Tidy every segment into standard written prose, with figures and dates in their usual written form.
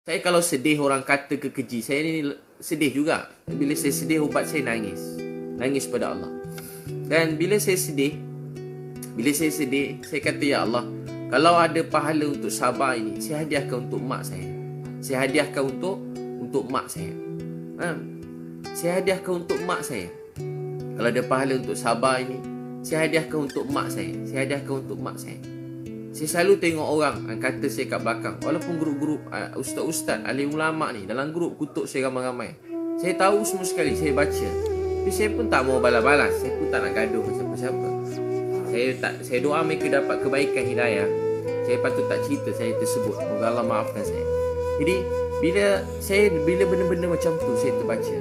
Saya kalau sedih orang kata ke keji, saya ni sedih juga. Bila saya sedih, ubat saya nangis. Nangis pada Allah. Dan bila saya sedih, saya kata, ya Allah, kalau ada pahala untuk sabar ini, saya hadiahkan untuk mak saya. Saya hadiahkan untuk mak saya. Saya hadiahkan untuk mak saya. Kalau ada pahala untuk sabar ini, saya hadiahkan untuk mak saya. Saya hadiahkan untuk mak saya. Saya selalu tengok orang kata saya kat belakang. Walaupun grup-grup ustaz-ustaz, alim ulama ni, dalam grup kutuk saya ramai-ramai. Saya tahu semua sekali, saya baca. Tapi saya pun tak mau balas-balas. Saya pun tak nak gaduh dengan siapa-siapa. Saya doa mereka dapat kebaikan hidayah. Saya patut tak cerita saya tersebut. Moga Allah maafkan saya. Jadi bila benda-benda macam tu saya terbaca,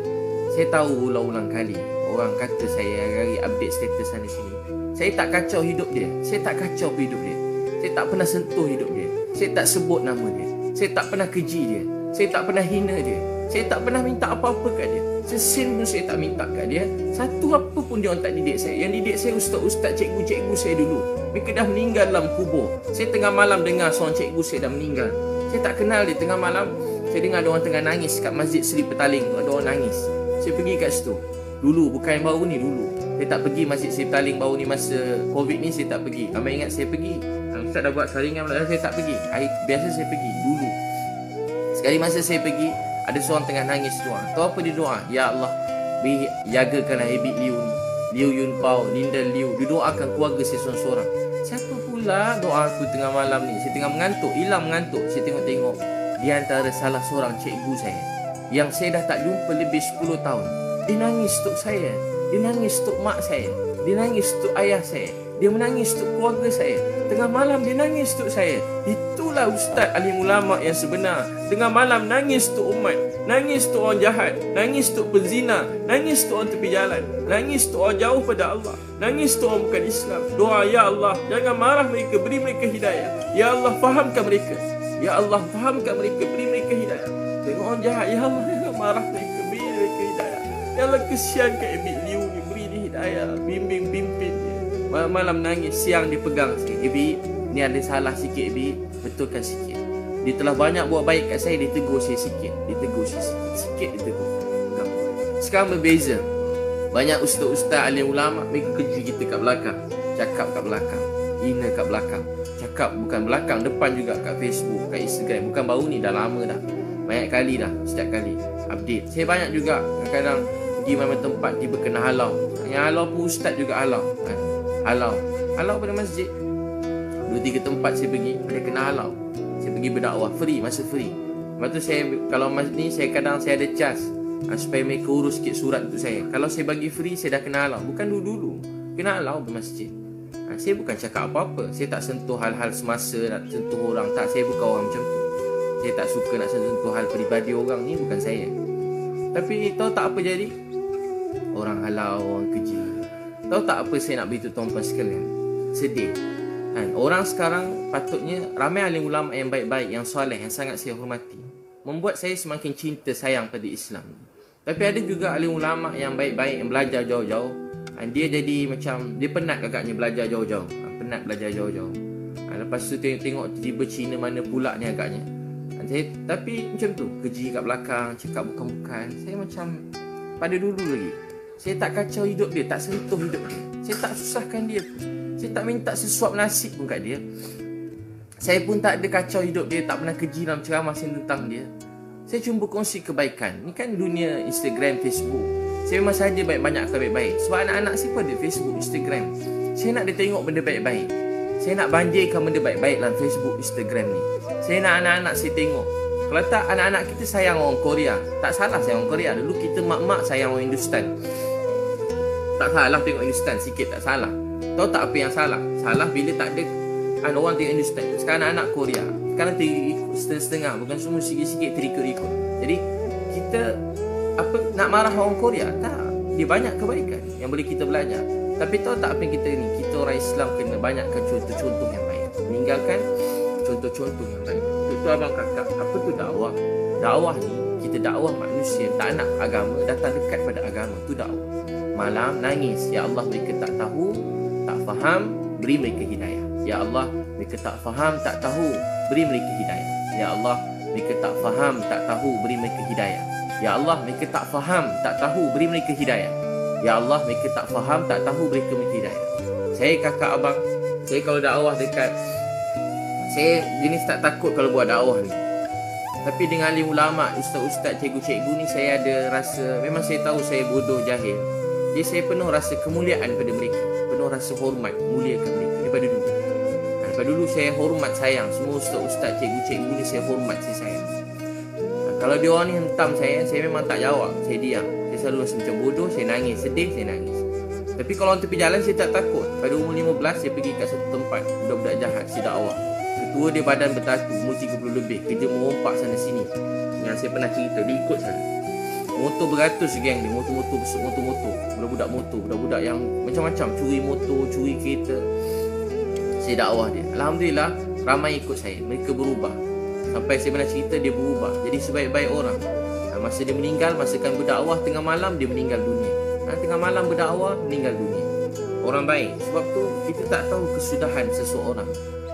saya tahu ulang-ulang kali orang kata saya hari update status sana sini. Saya tak kacau hidup dia. Saya tak kacau hidup dia. Saya tak pernah sentuh hidup dia. Saya tak sebut nama dia. Saya tak pernah keji dia. Saya tak pernah hina dia. Saya tak pernah minta apa-apa kat dia. Sesin pun saya tak minta kat dia. Satu apa pun dia orang tak didik saya. Yang didik saya ustaz-ustaz, cikgu-cikgu saya dulu. Mereka dah meninggal dalam kubur. Saya tengah malam dengar seorang cikgu saya dah meninggal. Saya tak kenal dia. Tengah malam saya dengar ada orang tengah nangis kat Masjid Seri Petaling tu. Ada orang nangis. Saya pergi kat situ. Dulu, bukan yang baru ni, dulu. Saya tak pergi Masjid Seri Petaling baru ni masa Covid ni, saya tak pergi. Ramai ingat saya pergi. Ustaz dah buat saringan, saya tak pergi. Biasa saya pergi dulu. Sekali masa saya pergi, ada seorang tengah nangis doa. Tahu apa dia doa? Ya Allah, jagakanlah Abid Liu ni, Liu Yun Pao, Linda Liu. Dia doakan keluarga saya seorang-seorang. Siapa pula doa aku tengah malam ni? Saya tengah mengantuk, hilang mengantuk. Saya tengok-tengok, dia antara salah seorang cikgu saya yang saya dah tak jumpa lebih 10 tahun. Dia nangis untuk saya. Dia nangis untuk mak saya. Dia nangis untuk ayah saya. Dia menangis untuk keluarga saya. Tengah malam dia nangis untuk saya. Itulah ustaz alim ulama yang sebenar. Tengah malam nangis untuk umat. Nangis untuk orang jahat. Nangis untuk penzina. Nangis untuk orang tepi jalan. Nangis untuk orang jauh pada Allah. Nangis untuk orang bukan Islam. Doa, ya Allah, jangan marah mereka, beri mereka hidayah. Ya Allah, fahamkan mereka. Ya Allah, fahamkan mereka, beri mereka hidayah. Tengok orang jahat, ya Allah, jangan marah mereka, beri mereka hidayah. Ya Allah, kesiankan Abid Liu ni, beri dia hidayah, bimbing pimpin dia. Malam-malam nangis, siang dia pegang sikit. Abid, ni ada salah sikit Abid, betulkan sikit. Dia telah banyak buat baik kat saya, dia tegur saya sikit. Dia tegur saya sikit, sikit dia tegur. Sekarang berbeza. Banyak ustaz-ustaz alim ulama, mereka keji kita kat belakang. Cakap kat belakang, hina kat belakang. Cakap bukan belakang, depan juga kat Facebook, kat Instagram. Bukan baru ni, dah lama dah. Banyak kali dah, setiap kali update. Saya banyak juga kadang-kadang pergi mana tempat tiba kena halau. Yang halau pun ustaz juga halau. Halau pada masjid. 2-3 tempat saya pergi, ada kena halau. Saya pergi berdakwah free, masa free. Lepas tu saya, kalau ni saya kadang saya ada charge supaya mereka urus sikit surat untuk saya. Kalau saya bagi free, saya dah kena halau. Bukan dulu-dulu kena halau bermasjid. Saya bukan cakap apa-apa. Saya tak sentuh hal-hal semasa, nak sentuh orang. Tak, saya bukan orang macam tu. Saya tak suka nak sentuh hal peribadi orang. Ni bukan saya. Tapi tahu tak apa jadi? Orang halau, orang keji. Tahu tak apa saya nak beritahu tuan-tuan sekalian? Sedih. Orang sekarang patutnya, ramai alim ulama yang baik-baik, yang soleh, yang sangat saya hormati, membuat saya semakin cinta sayang pada Islam. Tapi ada juga alim ulama yang baik-baik, yang belajar jauh-jauh. Dia jadi macam, dia penat agaknya belajar jauh-jauh. Penat belajar jauh-jauh. Lepas tu tengok tiba Cina mana pula ni agaknya. Tapi macam tu, keji kat belakang, cakap bukan-bukan. Saya macam pada dulu lagi. Saya tak kacau hidup dia, tak sentuh hidup dia. Saya tak susahkan dia pun. Saya tak minta sesuap nasib pun kat dia. Saya pun tak ada kacau hidup dia, tak pernah keji dalam ceramah saya tentang dia. Saya cuma berkongsi kebaikan. Ni kan dunia Instagram, Facebook. Saya memang saja banyak-banyakkan baik-baik. Sebab anak-anak saya pun ada Facebook, Instagram. Saya nak dia tengok benda baik-baik. Saya nak banjirkan benda baik-baik dalam Facebook, Instagram ni. Saya nak anak-anak saya tengok. Kalau tak, anak-anak kita sayang orang Korea. Tak salah sayang orang Korea. Dulu kita mak-mak sayang orang Hindustan. Tak salah tengok Hindustan sikit, tak salah. Tahu tak apa yang salah? Salah bila tak ada orang tengok Hindustan. Sekarang anak-anak Korea, sekarang terikut setengah-setengah. Bukan semua sikit-sikit terikut-ikut. Jadi kita nak marah orang Korea? Tak. Dia banyak kebaikan yang boleh kita belajar. Tapi tahu tak apa yang kita ni? Kita orang Islam kena banyakkan contoh-contoh yang baik. Meninggalkan contoh-contoh yang baik. Itu abang kakak. Apa tu dakwah? Dakwah ni, kita dakwah manusia, tak nak agama, datang dekat pada agama. Tu dakwah. Malam nangis, ya Allah, mereka tak tahu, tak faham, beri mereka hidayah. Ya Allah, mereka tak faham, tak tahu, beri mereka hidayah. Ya Allah, mereka tak faham, tak tahu, beri mereka hidayah. Ya Allah, mereka tak faham, tak tahu, beri mereka hidayah. Ya Allah, mereka tak faham, tak tahu, beri mereka hidayah. Saya kakak abang, saya kalau dakwah dekat, saya jenis tak takut kalau buat dakwah ni. Tapi dengan alim ulama, ustaz-ustaz, cikgu-cikgu ni, saya ada rasa, memang saya tahu saya bodoh, jahil. Jadi saya penuh rasa kemuliaan pada mereka, penuh rasa hormat, muliakan mereka daripada dulu. Daripada dulu saya hormat, sayang. Semua ustaz-ustaz, cikgu-cikgu ni saya hormat, saya sayang. Kalau dia orang ni hentam saya memang tak jawab, saya diam. Saya selalu rasa macam bodoh, saya nangis, sedih, saya nangis. Tapi kalau orang tepi jalan, saya tak takut. Pada umur 15, saya pergi kat satu tempat, budak-budak jahat, saya dakwah. Ketua dia badan bertatu, umur 30 lebih, kerja merompak sana sini. Yang saya pernah cerita, dia ikut sana. Motor beratus geng ni, motor-motor, budak-budak motor, budak-budak yang macam-macam, curi motor, curi kereta. Saya dakwah dia. Alhamdulillah, ramai ikut saya, mereka berubah. Sampai saya pernah cerita, dia berubah jadi sebaik-baik orang. Masa dia meninggal, masa kan berdakwah tengah malam, dia meninggal dunia. Tengah malam berdakwah, meninggal dunia. Orang baik. Sebab tu kita tak tahu kesudahan seseorang.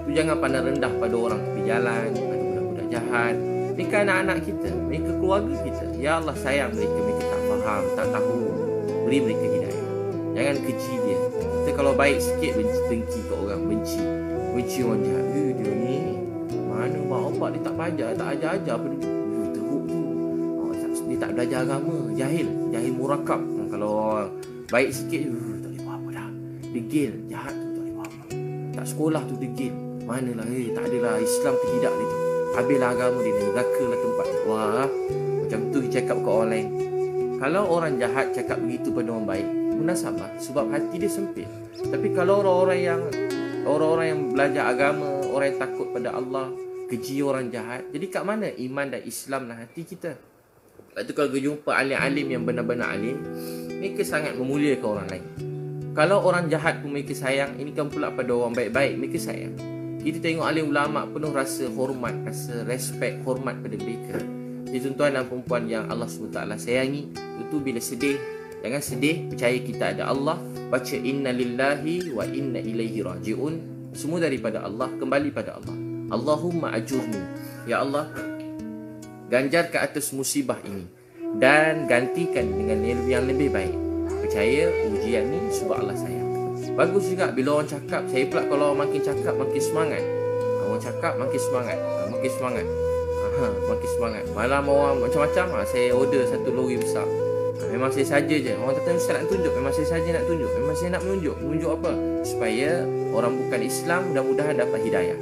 Tu jangan pandang rendah pada orang tepi jalan, pada budak-budak jahat. Mereka anak-anak kita, mereka keluarga kita. Ya Allah, sayang mereka, mereka tak faham, tak tahu. Beri mereka hidayah. Jangan keji dia. Kita kalau baik sikit, dengki ke orang, benci orang jahat. Dia ni mana mak opak dia tak belajar, tak ajar-ajar apa dia. Teruk tu. Dia tak belajar agama, jahil murakab. Kalau orang baik sikit, tak boleh buat apa dah. Degil, jahat tu tak boleh buat apa. Tak sekolah tu degil. Manalah, tak adalah Islam ke tidak dia tu. Habislah agama dia, neraka lah tempat. Wah, macam tu dia cakap kat orang lain. Kalau orang jahat cakap begitu pada orang baik, munasabah, sebab hati dia sempit. Tapi kalau orang-orang yang belajar agama, orang yang takut pada Allah, keji orang jahat, jadi kat mana iman dan Islam dalam hati kita? Lepas tu kalau jumpa alim-alim yang benar-benar alim, mereka sangat memuliakan orang lain. Kalau orang jahat pun mereka sayang, ini kan pula pada orang baik-baik, mereka sayang. Kita tengok alim ulama penuh rasa hormat, rasa respect, hormat pada mereka. Jadi tuan-tuan dan perempuan yang Allah SWT sayangi, itu bila sedih, jangan sedih, percaya kita ada Allah. Baca inna lillahi wa inna ilaihi raji'un. Semua daripada Allah, kembali pada Allah. Allahumma ajurni. Ya Allah, ganjar ke atas musibah ini dan gantikan dengan yang lebih baik. Percaya ujian ni sebab Allah sayang. Bagus juga bila orang cakap. Saya pula kalau orang makin cakap makin semangat. Orang cakap makin semangat, makin semangat. Makin semangat. Malam orang macam-macam, saya order satu lori besar. Memang saya saja je. Orang kata Ustaz nak tunjuk, memang saya saja nak tunjuk. Memang saya nak menunjuk. Menunjuk apa? Supaya orang bukan Islam mudah-mudahan dapat hidayah.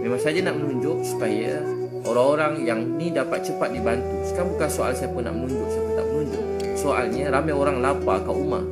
Memang saja nak menunjuk supaya orang-orang yang ni dapat cepat dibantu. Sekarang bukan soal siapa nak menunjuk, siapa tak menunjuk. Soalnya ramai orang lapar kat rumah.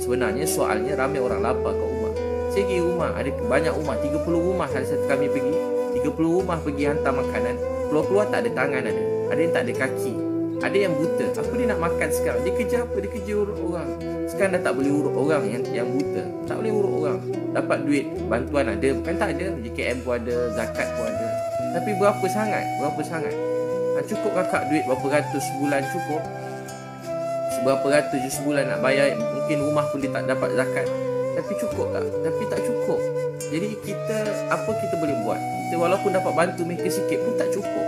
Sebenarnya soalnya ramai orang lapar kat rumah. Saya pergi rumah, ada banyak rumah, 30 rumah hari satu kami pergi. 30 rumah pergi hantar makanan. Keluar-keluar tak ada tangan ada. Ada yang tak ada kaki. Ada yang buta. Apa dia nak makan sekarang? Dia kerja apa? Dia kerja urut orang. Sekarang dah tak boleh urut orang yang buta. Tak boleh urut orang. Dapat duit, bantuan ada. Bukan tak ada. JKM pun ada, zakat pun ada. Tapi berapa sangat? Berapa sangat? Cukup kakak duit berapa ratus sebulan cukup? Berapa ratus je sebulan nak bayar. Mungkin rumah pun dia tak dapat zakat. Tapi cukup tak? Tapi tak cukup. Jadi kita, apa kita boleh buat? Kita walaupun dapat bantu mereka sikit pun tak cukup.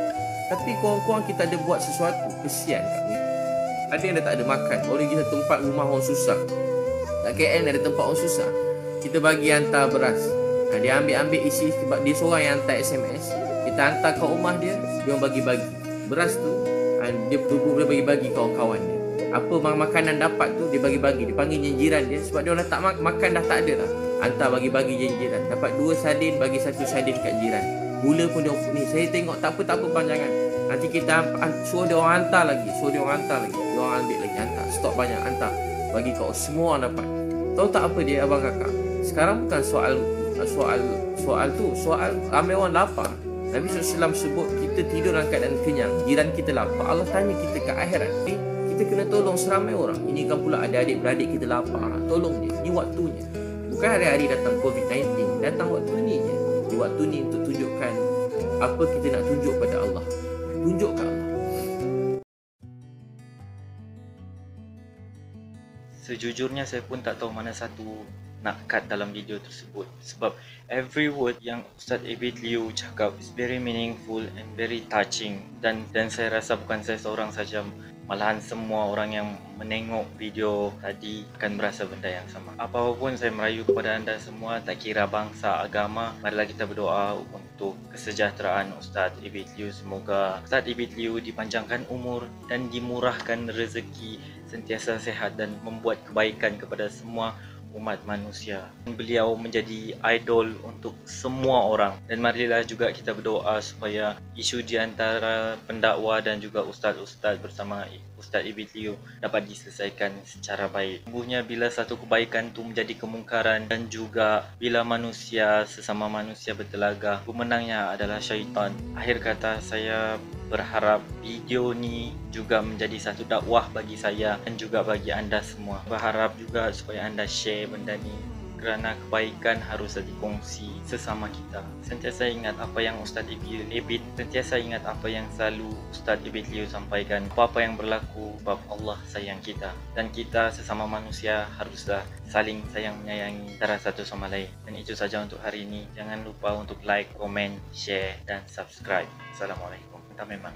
Tapi korang-korang kita ada buat sesuatu. Kesian kat mereka. Ada yang dah tak ada makan. Orang kita tempat rumah orang susah. Kat KL ada tempat orang susah. Kita bagi hantar beras. Dia ambil isi sebab dia seorang yang hantar SMS. Kita hantar ke rumah dia, dia orang bagi-bagi. Beras tu dia boleh bagi-bagi kawan-kawan dia. Apa makanan dapat tu dia bagi-bagi. Dia panggil jiran dia sebab dia orang tak makan dah tak ada dah. Hantar bagi-bagi jiran. Dapat 2 sardin, bagi 1 sardin kat jiran. Gula pun dia ni. Saya tengok tak apa panjangan. Nanti kita suruh dia orang hantar lagi. Dia orang ambil lagi, hantar. Stok banyak, hantar. Bagi kau semua orang dapat. Tahu tak apa dia abang kakak? Sekarang bukan soal tu. Soal ramai orang lapar. Nabi SAW sebut kita tidur dalam keadaan kenyang, jiran kita lapar. Allah tanya kita ke akhirat, kita kena tolong seramai orang. Ini kan pula ada adik-beradik kita lapar, tolong dia. Ini waktunya. Bukan hari-hari datang COVID-19, datang waktu ni je. Di waktu ni untuk tunjukkan apa kita nak tunjuk pada Allah. Tunjuk ke Allah. Sejujurnya saya pun tak tahu mana satu nak cut dalam video tersebut, sebab every word yang Ustaz Abid Liu cakap is very meaningful and very touching, dan saya rasa bukan saya seorang saja, malahan semua orang yang menengok video tadi akan berasa benda yang sama. Apapun saya merayu kepada anda semua, tak kira bangsa, agama, marilah kita berdoa untuk kesejahteraan Ustaz Abid Liu. Semoga Ustaz Abid Liu dipanjangkan umur dan dimurahkan rezeki, sentiasa sehat dan membuat kebaikan kepada semua umat manusia. Beliau menjadi idol untuk semua orang, dan marilah juga kita berdoa supaya isu di antara pendakwa dan juga ustaz-ustaz bersama Ustaz Abid Liu dapat diselesaikan secara baik. Sungguhnya bila satu kebaikan itu menjadi kemungkaran, dan juga bila manusia sesama manusia bertelaga, pemenangnya adalah syaitan. Akhir kata, saya berharap video ni juga menjadi satu dakwah bagi saya dan juga bagi anda semua. Berharap juga supaya anda share benda ni, kerana kebaikan haruslah dikongsi sesama kita. Sentiasa ingat apa yang Ustaz Abid, sentiasa ingat apa yang selalu Ustaz Abid Liu sampaikan. Apa yang berlaku sebab Allah sayang kita, dan kita sesama manusia haruslah saling sayang menyayangi antara satu sama lain. Dan itu saja untuk hari ini. Jangan lupa untuk like, komen, share dan subscribe. Assalamualaikum. Kita memang